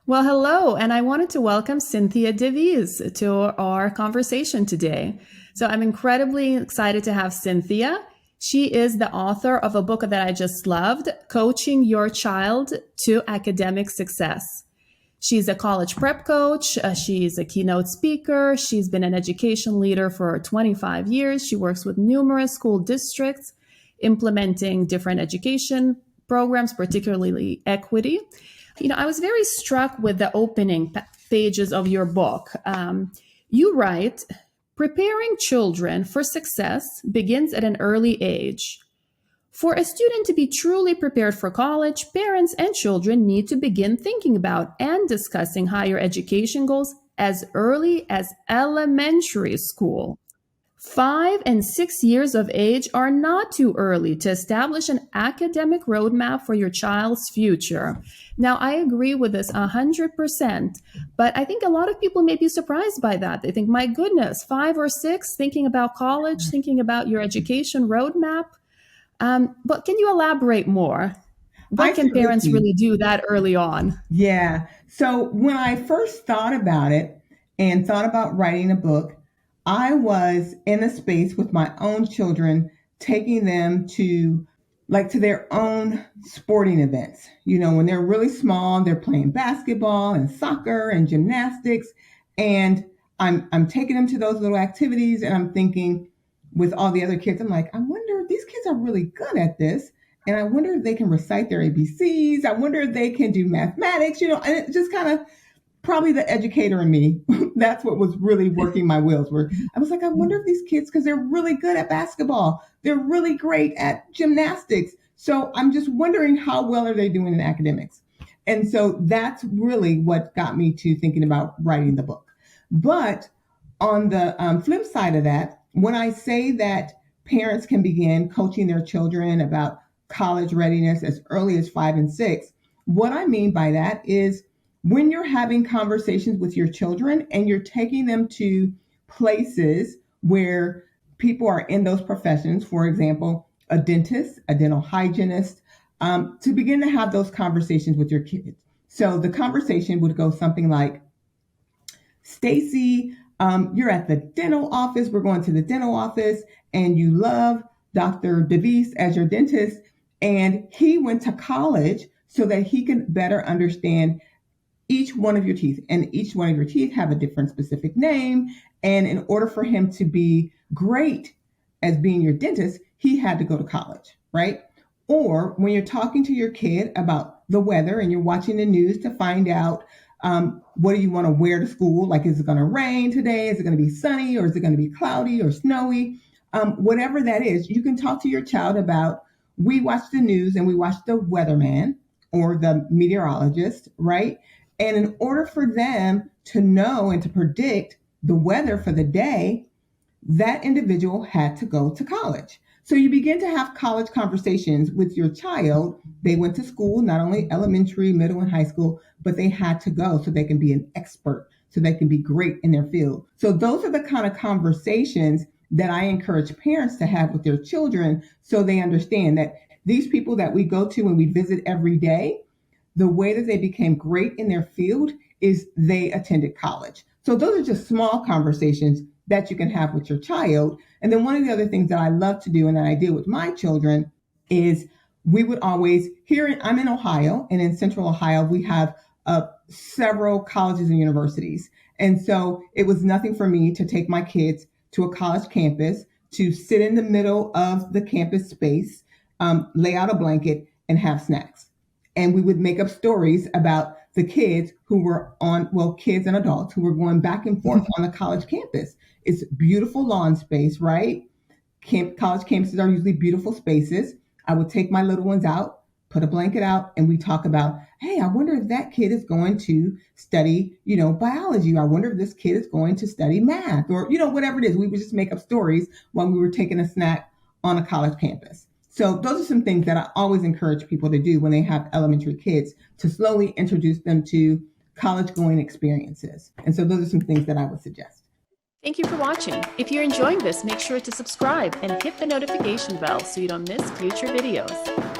Well, hello, and I wanted to welcome Cynthia DeVese to our conversation today. So I'm incredibly excited to have Cynthia. She is the author of a book that I just loved, Coaching Your Child to Academic Success. She's a college prep coach. She's a keynote speaker. She's been an education leader for 25 years. She works with numerous school districts, implementing different education programs, particularly equity. I was very struck with the opening pages of your book. You write, preparing children for success begins at an early age. For a student to be truly prepared for college, parents and children need to begin thinking about and discussing higher education goals as early as elementary school. 5 and 6 years of age are not too early to establish an academic roadmap for your child's future. Now, I agree with this 100%, but I think a lot of people may be surprised by that. They think, my goodness, 5 or 6, thinking about college, thinking about your education roadmap. But can you elaborate more? What can parents really do that early on? Yeah. So when I first thought about it and thought about writing a book, I was in a space with my own children, taking them to their own sporting events. When they're really small, they're playing basketball and soccer and gymnastics. And I'm taking them to those little activities, and I'm thinking with all the other kids, I'm like, I wonder if these kids are really good at this. And I wonder if they can recite their ABCs. I wonder if they can do mathematics, and it just kind of probably the educator in me. That's what was really working my wheels. Where I was like, I wonder if these kids, because they're really good at basketball, they're really great at gymnastics. So I'm just wondering how well are they doing in academics? And so that's really what got me to thinking about writing the book. But on the flip side of that, when I say that parents can begin coaching their children about college readiness as early as 5 and 6, what I mean by that is when you're having conversations with your children and you're taking them to places where people are in those professions, for example, a dentist, a dental hygienist, to begin to have those conversations with your kids. So the conversation would go something like, Stacy, you're at the dental office. We're going to the dental office, and you love Dr. DeVese as your dentist. And he went to college so that he can better understand each one of your teeth, and each one of your teeth have a different specific name. And in order for him to be great as being your dentist, he had to go to college, right? Or when you're talking to your kid about the weather and you're watching the news to find out what do you want to wear to school? Like, is it going to rain today? Is it going to be sunny, or is it going to be cloudy or snowy? Whatever that is, you can talk to your child about, we watch the news and we watch the weatherman or the meteorologist, right? And in order for them to know and to predict the weather for the day, that individual had to go to college. So you begin to have college conversations with your child. They went to school, not only elementary, middle, and high school, but they had to go so they can be an expert, so they can be great in their field. So those are the kind of conversations that I encourage parents to have with their children, so they understand that these people that we go to and we visit every day, the way that they became great in their field is they attended college. So those are just small conversations that you can have with your child. And then one of the other things that I love to do and that I did with my children is we would always, I'm in Ohio, and in Central Ohio, we have several colleges and universities. And so it was nothing for me to take my kids to a college campus, to sit in the middle of the campus space, lay out a blanket, and have snacks. And we would make up stories about the kids who were kids and adults who were going back and forth on the college campus. It's beautiful lawn space, right? College campuses are usually beautiful spaces. I would take my little ones out, put a blanket out, and we talk about, hey, I wonder if that kid is going to study, biology. I wonder if this kid is going to study math, or, whatever it is. We would just make up stories while we were taking a snack on a college campus. So those are some things that I always encourage people to do when they have elementary kids, to slowly introduce them to college going experiences. And so those are some things that I would suggest. Thank you for watching. If you're enjoying this, make sure to subscribe and hit the notification bell so you don't miss future videos.